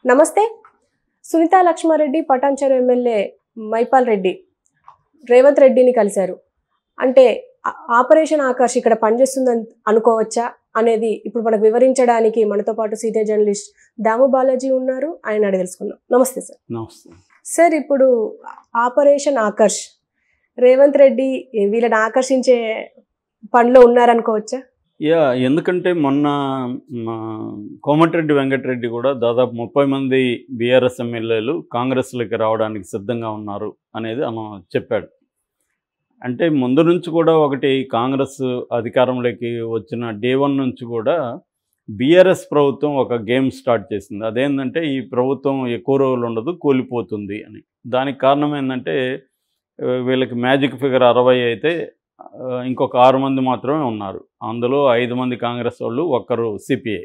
నమస్తే. సునీతా లక్ష్మారెడ్డి పటాన్చెరు ఎమ్మెల్యే మైపాల్ రెడ్డి రేవంత్ రెడ్డిని కలిశారు. అంటే ఆపరేషన్ ఆకర్ష్ ఇక్కడ పనిచేస్తుందని అనుకోవచ్చా అనేది ఇప్పుడు మనకు వివరించడానికి మనతో పాటు సీనియర్ జర్నలిస్ట్ దాము బాలాజీ ఉన్నారు. ఆయన అడిగి తెలుసుకుందాం. నమస్తే సార్. నమస్తే సార్, ఇప్పుడు ఆపరేషన్ ఆకర్ష్ రేవంత్ రెడ్డి వీళ్ళని ఆకర్షించే పనిలో ఉన్నారనుకోవచ్చా? ఎందుకంటే మొన్న కోమటిరెడ్డి వెంకటరెడ్డి కూడా దాదాపు 30 మంది బీఆర్ఎస్ ఎమ్మెల్యేలు కాంగ్రెస్లోకి రావడానికి సిద్ధంగా ఉన్నారు అనేది చెప్పాడు. అంటే ముందు నుంచి కూడా ఒకటి కాంగ్రెస్ అధికారంలోకి వచ్చిన డే 1 నుంచి కూడా బీఆర్ఎస్ ప్రభుత్వం ఒక గేమ్ స్టార్ట్ చేసింది. అదేంటంటే ఈ ప్రభుత్వం ఎక్కువ రోజులు ఉండదు, కూలిపోతుంది అని. దానికి కారణం ఏంటంటే వీళ్ళకి మ్యాజిక్ ఫిగర్ 60 అయితే ఇంకొక 6 మంది మాత్రమే ఉన్నారు. అందులో 5 మంది కాంగ్రెస్ వాళ్ళు, ఒక్కరు సిపిఐ.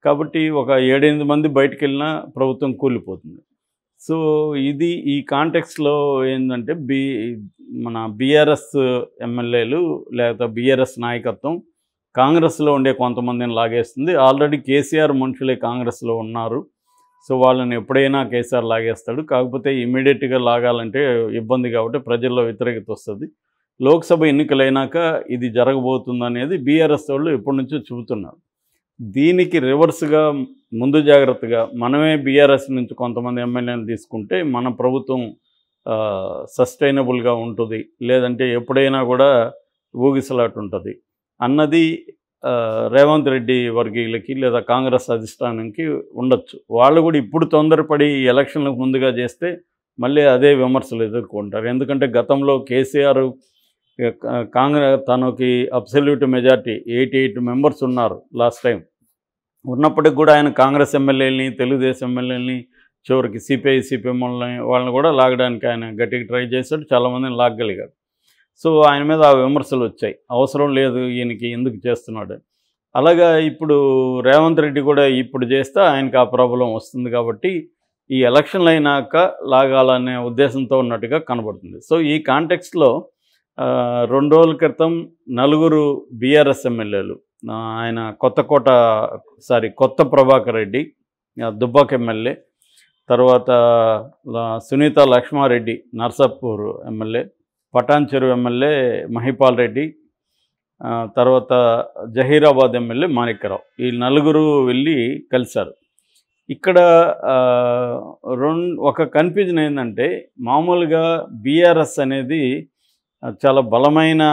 కాబట్టి ఒక 7-8 మంది బయటికి వెళ్ళినా ప్రభుత్వం కూలిపోతుంది. సో ఇది ఈ కాంటెక్స్లో ఏంటంటే మన బీఆర్ఎస్ ఎమ్మెల్యేలు లేకపోతే బీఆర్ఎస్ నాయకత్వం కాంగ్రెస్లో ఉండే కొంతమందిని లాగేస్తుంది. ఆల్రెడీ కేసీఆర్ మనుషులే కాంగ్రెస్లో ఉన్నారు. సో వాళ్ళని ఎప్పుడైనా కేసీఆర్ లాగేస్తాడు. కాకపోతే ఇమీడియట్గా లాగాలంటే ఇబ్బంది కాబట్టి ప్రజల్లో వ్యతిరేకత వస్తుంది. లోక్సభ ఎన్నికలైనాక ఇది జరగబోతుంది అనేది బీఆర్ఎస్ వాళ్ళు ఎప్పటి నుంచో చెబుతున్నారు. దీనికి రివర్స్గా ముందు జాగ్రత్తగా మనమే బీఆర్ఎస్ నుంచి కొంతమంది ఎమ్మెల్యేలు తీసుకుంటే మన ప్రభుత్వం సస్టైనబుల్గా ఉంటుంది, లేదంటే ఎప్పుడైనా కూడా ఊగిసలాట ఉంటుంది అన్నది రేవంత్ రెడ్డి వర్గీయులకి లేదా కాంగ్రెస్ అధిష్టానానికి ఉండొచ్చు. వాళ్ళు కూడా ఇప్పుడు తొందరపడి ఎలక్షన్లకు ముందుగా చేస్తే మళ్ళీ అదే విమర్శలు ఎదుర్కొంటారు. ఎందుకంటే గతంలో కేసీఆర్ కాంగ్రెస్ తనకి అబ్సల్యూట్ మెజార్టీ 88 మెంబర్స్ ఉన్నారు లాస్ట్ టైం. ఉన్నప్పటికి కూడా ఆయన కాంగ్రెస్ ఎమ్మెల్యేలని, తెలుగుదేశం ఎమ్మెల్యేలని, చివరికి సిపిఐ సిపిఎం వాళ్ళని కూడా లాగడానికి ఆయన గట్టిగా ట్రై చేశాడు. చాలామందిని లాగగలిగాడు. సో ఆయన మీద ఆ విమర్శలు వచ్చాయి. అవసరం లేదు ఈయనకి, ఎందుకు చేస్తున్నాడు. అలాగా ఇప్పుడు రేవంత్ రెడ్డి కూడా ఇప్పుడు చేస్తే ఆయనకు ఆ ప్రాబ్లం వస్తుంది. కాబట్టి ఈ ఎలక్షన్లు అయినాక లాగాలనే ఉద్దేశంతో ఉన్నట్టుగా కనబడుతుంది. సో ఈ కాంటెక్స్ట్లో 2 రోజుల క్రితం 4 బీఆర్ఎస్ ఎమ్మెల్యేలు, ఆయన కొత్త ప్రభాకర్ రెడ్డి దుబ్బాక ఎమ్మెల్యే, తర్వాత సునీతా లక్ష్మారెడ్డి నర్సాపూర్ ఎమ్మెల్యే, పటాన్చెరు ఎమ్మెల్యే మహిపాల్ రెడ్డి, తర్వాత జహీరాబాద్ ఎమ్మెల్యే మాణిక్యరావు, ఈ 4 వెళ్ళి కలిశారు. ఇక్కడ ఒక కన్ఫ్యూజన్ ఏంటంటే, మామూలుగా బీఆర్ఎస్ అనేది చాలా బలమైన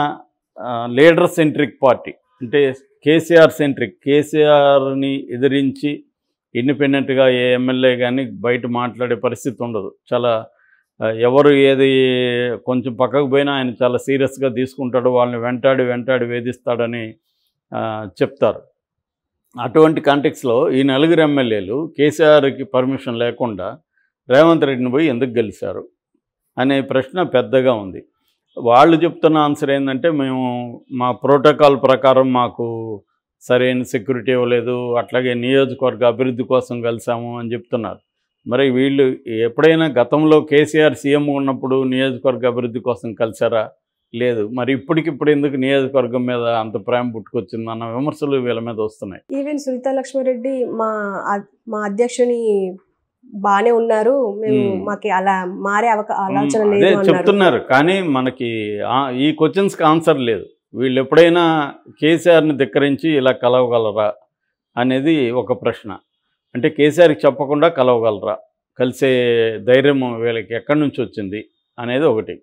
లీడర్ సెంట్రిక్ పార్టీ. అంటే కేసీఆర్ సెంట్రిక్, కేసీఆర్ని ఎదిరించి ఇండిపెండెంట్గా ఏ ఎమ్మెల్యే కానీ బయట మాట్లాడే పరిస్థితి ఉండదు. చాలా ఎవరు ఏది కొంచెం పక్కకు పోయినా ఆయన చాలా సీరియస్గా తీసుకుంటాడు, వాళ్ళని వెంటాడి వేధిస్తాడని చెప్తారు. అటువంటి కాంటెక్స్లో ఈ 4 ఎమ్మెల్యేలు కేసీఆర్కి పర్మిషన్ లేకుండా రేవంత్ రెడ్డిని పోయి ఎందుకు గెలిచారు అనే ప్రశ్న పెద్దగా ఉంది. వాళ్ళు చెప్తున్న ఆన్సర్ ఏంటంటే, మేము మా ప్రోటోకాల్ ప్రకారం మాకు సరైన సెక్యూరిటీ ఇవ్వలేదు, అట్లాగే నియోజకవర్గ అభివృద్ధి కోసం కలిసాము అని చెప్తున్నారు. మరి వీళ్ళు ఎప్పుడైనా గతంలో కేసీఆర్ సీఎం ఉన్నప్పుడు నియోజకవర్గ అభివృద్ధి కోసం కలిసారా? లేదు. మరి ఇప్పటికిప్పుడు ఎందుకు నియోజకవర్గం మీద అంత ప్రేమ పుట్టుకొచ్చింది అన్న విమర్శలు వీళ్ళ మీద వస్తున్నాయి. ఈవెన్ సునీతా లక్ష్మారెడ్డి మా అధ్యక్షుని బానే ఉన్నారు, మేము మాకు అలా మారే ఆలోచన లేదు చెప్తున్నారు. కానీ మనకి ఈ క్వశ్చన్స్కి ఆన్సర్ లేదు. వీళ్ళు ఎప్పుడైనా కేసీఆర్ని ధిక్కరించి ఇలా కలవగలరా అనేది ఒక ప్రశ్న. అంటే కేసీఆర్కి చెప్పకుండా కలవగలరా, కలిసే ధైర్యం వీళ్ళకి ఎక్కడి నుంచి వచ్చింది అనేది ఒకటి.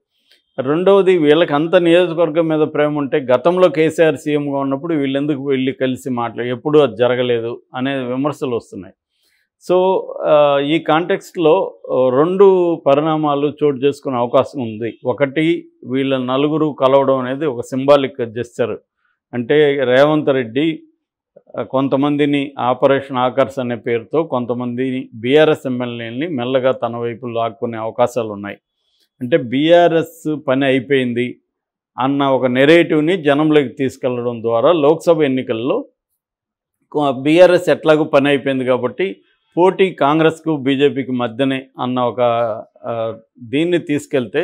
రెండవది, వీళ్ళకి అంత నియోజకవర్గం మీద ప్రేమ ఉంటే గతంలో కేసీఆర్ సీఎంగా ఉన్నప్పుడు వీళ్ళెందుకు వెళ్ళి కలిసి ఎప్పుడూ అది జరగలేదు అనే విమర్శలు వస్తున్నాయి. సో ఈ కాంటెక్స్ట్లో 2 పరిణామాలు చోటు చేసుకునే అవకాశం ఉంది. ఒకటి, వీళ్ళ 4 కలవడం అనేది ఒక సింబాలిక్ జెస్చర్. అంటే రేవంత్ రెడ్డి కొంతమందిని ఆపరేషన్ ఆకర్ష్ అనే పేరుతో కొంతమందిని బీఆర్ఎస్ ఎమ్మెల్యేలని మెల్లగా తన వైపు లాక్కునే అవకాశాలు ఉన్నాయి. అంటే బీఆర్ఎస్ పని అయిపోయింది అన్న ఒక నెరేటివ్ని జనంలోకి తీసుకెళ్లడం ద్వారా లోక్సభ ఎన్నికల్లో బీఆర్ఎస్ ఎట్లాగూ పని అయిపోయింది కాబట్టి పోటీ కాంగ్రెస్కు బీజేపీకి మధ్యనే అన్న ఒక దీన్ని తీసుకెళ్తే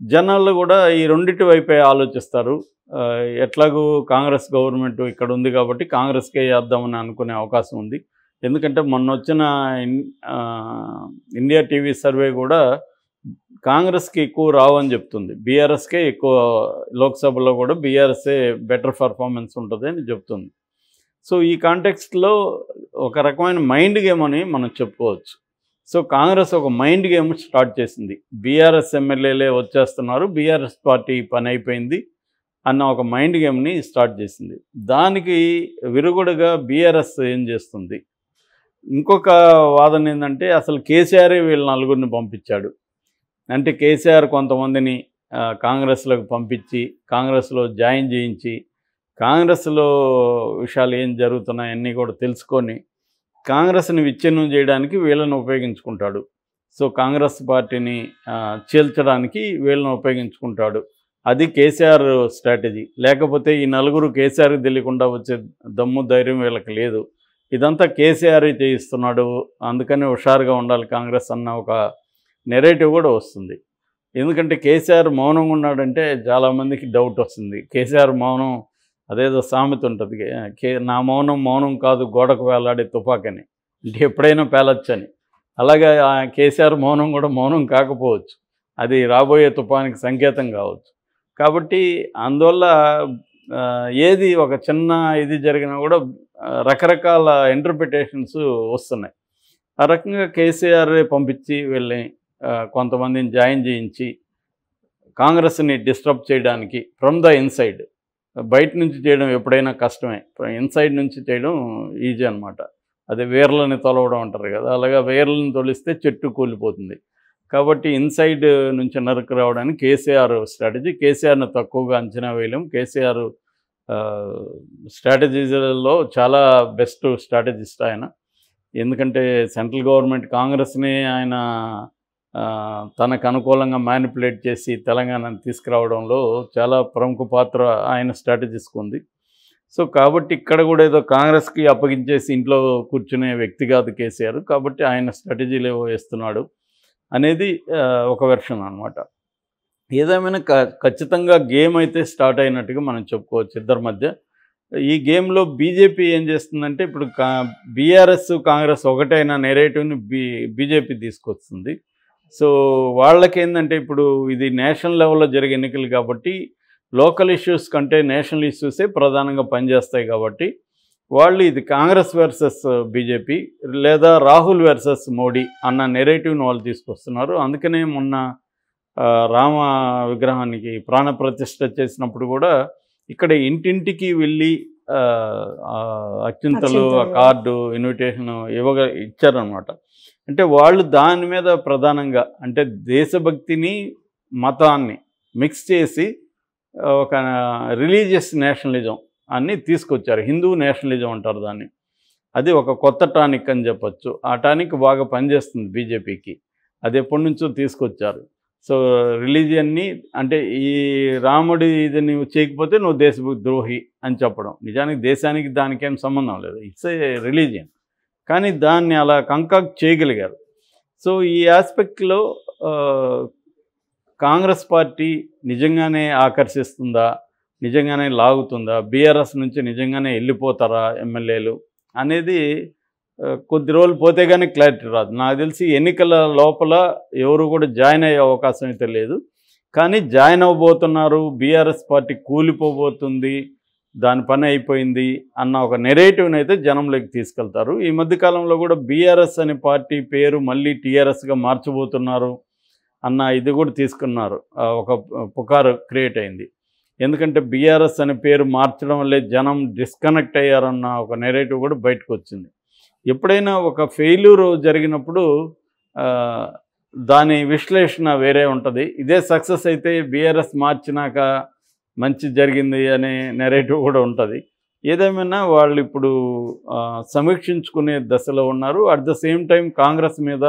జనాలు కూడా ఈ రెండింటి వైపే ఆలోచిస్తారు. ఎట్లాగూ కాంగ్రెస్ గవర్నమెంట్ ఇక్కడ ఉంది కాబట్టి కాంగ్రెస్కే చేద్దామని అనుకునే అవకాశం ఉంది. ఎందుకంటే మొన్న వచ్చిన ఇండియా టీవీ సర్వే కూడా కాంగ్రెస్కి ఎక్కువ రావని చెప్తుంది, బీఆర్ఎస్కే ఎక్కువ, లోక్సభలో కూడా బీఆర్ఎస్ఏ బెటర్ పర్ఫార్మెన్స్ ఉంటుంది అని చెప్తుంది. సో ఈ కాంటెక్స్ట్లో ఒక రకమైన మైండ్ గేమ్ అని మనం చెప్పుకోవచ్చు. సో కాంగ్రెస్ ఒక మైండ్ గేమ్ స్టార్ట్ చేసింది, బీఆర్ఎస్ ఎమ్మెల్యేలే వచ్చేస్తున్నారు, బీఆర్ఎస్ పార్టీ పని అయిపోయింది అన్న ఒక మైండ్ గేమ్ని స్టార్ట్ చేసింది. దానికి విరుగుడుగా బీఆర్ఎస్ ఏం చేస్తుంది, ఇంకొక వాదన ఏంటంటే అసలు కేసీఆరే వీళ్ళ నలుగురిని పంపించాడు. అంటే కేసీఆర్ కొంతమందిని కాంగ్రెస్లోకి పంపించి కాంగ్రెస్లో జాయిన్ చేయించి కాంగ్రెస్లో విషయాలు ఏం జరుగుతున్నాయన్నీ కూడా తెలుసుకొని కాంగ్రెస్ని విచ్ఛిన్నం చేయడానికి వీళ్ళని ఉపయోగించుకుంటాడు. సో కాంగ్రెస్ పార్టీని చీల్చడానికి వీళ్ళని ఉపయోగించుకుంటాడు. అది కేసీఆర్ స్ట్రాటజీ. లేకపోతే ఈ నలుగురు కేసీఆర్కి తెలియకుండా వచ్చే దమ్ము ధైర్యం వీళ్ళకి లేదు. ఇదంతా కేసీఆర్ చేయిస్తున్నాడు, అందుకని హుషారుగా ఉండాలి కాంగ్రెస్ అన్న ఒక నెరేటివ్ కూడా వస్తుంది. ఎందుకంటే కేసీఆర్ మౌనంగా ఉన్నాడంటే చాలామందికి డౌట్ వస్తుంది. కేసీఆర్ మౌనం అదేదో సామెత ఉంటుంది, నా మౌనం మౌనం కాదు గోడకు వేలాడే తుపాకని, అంటే ఎప్పుడైనా పేలొచ్చని. అలాగే కేసీఆర్ మౌనం కూడా మౌనం కాకపోవచ్చు, అది రాబోయే తుఫానికి సంకేతం కావచ్చు. కాబట్టి అందువల్ల ఏది ఒక చిన్న ఇది జరిగినా కూడా రకరకాల ఇంటర్ప్రిటేషన్స్ వస్తున్నాయి. ఆ రకంగా కేసీఆర్ పంపించి వెళ్ళి కొంతమందిని జాయిన్ చేయించి కాంగ్రెస్ని డిస్టర్బ్ చేయడానికి ఫ్రమ్ ద ఇన్సైడ్, బయట నుంచి చేయడం ఎప్పుడైనా కష్టమే, ఇన్సైడ్ నుంచి చేయడం ఈజీ అనమాట. అదే వేర్లని తొలవడం అంటారు కదా, అలాగా వేర్లను తొలిస్తే చెట్టు కూలిపోతుంది. కాబట్టి ఇన్సైడ్ నుంచి నరకు రావడానికి కేసీఆర్ స్ట్రాటజీ. కేసీఆర్ని తక్కువగా అంచనా వేయలేం. కేసీఆర్ స్ట్రాటజీలలో చాలా బెస్ట్ స్ట్రాటజిస్ట్ ఆయన. ఎందుకంటే సెంట్రల్ గవర్నమెంట్ కాంగ్రెస్ని ఆయన తనకు అనుకూలంగా మ్యానిపులేట్ చేసి తెలంగాణను తీసుకురావడంలో చాలా ప్రముఖ పాత్ర ఆయన స్ట్రాటజిస్ట్కి ఉంది. సో కాబట్టి ఇక్కడ కూడా ఏదో కాంగ్రెస్కి అప్పగించేసి ఇంట్లో కూర్చునే వ్యక్తి కాదు కేసీఆర్. కాబట్టి ఆయన స్ట్రాటజీలు ఏవో వేస్తున్నాడు అనేది ఒక వెర్షన్ అనమాట. ఏదేమైనా ఖచ్చితంగా గేమ్ అయితే స్టార్ట్ అయినట్టుగా మనం చెప్పుకోవచ్చు ఇద్దరి మధ్య. ఈ గేమ్లో బీజేపీ ఏం చేస్తుందంటే ఇప్పుడు బీఆర్ఎస్ కాంగ్రెస్ ఒకటైన నెరేటివ్ని బీజేపీ తీసుకొస్తుంది. సో వాళ్ళకేందంటే ఇప్పుడు ఇది నేషనల్ లెవెల్లో జరిగే ఎన్నికలు కాబట్టి లోకల్ ఇష్యూస్ కంటే నేషనల్ ఇష్యూసే ప్రధానంగా పనిచేస్తాయి. కాబట్టి వాళ్ళు ఇది కాంగ్రెస్ వర్సెస్ బీజేపీ లేదా రాహుల్ వర్సెస్ మోడీ అన్న నెరేటివ్ని వాళ్ళు తీసుకొస్తున్నారు. అందుకనే మొన్న రామ విగ్రహానికి ప్రాణప్రతిష్ఠ చేసినప్పుడు కూడా ఇక్కడ ఇంటింటికి వెళ్ళి అత్యంతలు కార్డు ఇన్విటేషన్ ఇచ్చారనమాట. అంటే వాళ్ళు దాని మీద ప్రధానంగా అంటే దేశభక్తిని మతాన్ని మిక్స్ చేసి ఒక రిలీజియస్ నేషనలిజం అన్ని తీసుకొచ్చారు. హిందూ నేషనలిజం అంటారు దాన్ని. అది ఒక కొత్త టానిక్ అని చెప్పచ్చు. ఆ టానిక్ బాగా పనిచేస్తుంది బీజేపీకి. అది ఎప్పటి నుంచో తీసుకొచ్చారు. సో రిలీజియన్ని అంటే ఈ రాముడి ఇది నువ్వు చేయకపోతే నువ్వు దేశద్రోహి అని చెప్పడం, నిజానికి దేశానికి దానికేం సంబంధం లేదు, ఇట్స్ ఏ రిలీజియన్. కానీ దాన్ని అలా కంకాక్ట్ చేయగలిగారు. సో ఈ ఆస్పెక్ట్లో కాంగ్రెస్ పార్టీ నిజంగానే ఆకర్షిస్తుందా, నిజంగానే లాగుతుందా, బీఆర్ఎస్ నుంచి నిజంగానే వెళ్ళిపోతారా ఎమ్మెల్యేలు అనేది కొద్ది రోజులు పోతే కానీ క్లారిటీ రాదు. నాకు తెలిసి ఎన్నికల లోపల ఎవరు కూడా జాయిన్ అయ్యే అవకాశం అయితే లేదు. కానీ జాయిన్ అవ్వబోతున్నారు, బీఆర్ఎస్ పార్టీ కూలిపోబోతుంది, దాని పని అయిపోయింది అన్న ఒక నెరేటివ్ని అయితే జనంలోకి తీసుకెళ్తారు. ఈ మధ్యకాలంలో కూడా బీఆర్ఎస్ అనే పార్టీ పేరు మళ్ళీ టీఆర్ఎస్గా మార్చబోతున్నారు అన్న ఇది కూడా తీసుకున్నారు. ఒక పుకారు క్రియేట్ అయింది. ఎందుకంటే బీఆర్ఎస్ అనే పేరు మార్చడం వల్లే జనం డిస్కనెక్ట్ అయ్యారన్న ఒక నెరేటివ్ కూడా బయటకు వచ్చింది. ఎప్పుడైనా ఒక ఫెయిల్యూర్ జరిగినప్పుడు దాని విశ్లేషణ వేరే ఉంటుంది. ఇదే సక్సెస్ అయితే బీఆర్ఎస్ మార్చినాక మంచి జరిగింది అనే నెరేటివ్ కూడా ఉంటుంది. ఏదేమైనా వాళ్ళు ఇప్పుడు సమీక్షించుకునే దశలో ఉన్నారు. At the same time Congress మీద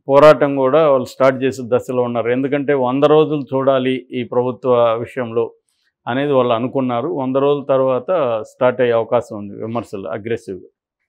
పోరాటం కూడా వాళ్ళు స్టార్ట్ చేసే దశలో ఉన్నారు. ఎందుకంటే 100 రోజులు చూడాలి ఈ ప్రభుత్వ విషయంలో అనేది వాళ్ళు అనుకున్నారు. 100 రోజుల తర్వాత స్టార్ట్ అయ్యే అవకాశం ఉంది విమర్శలు అగ్రెసివ్గా.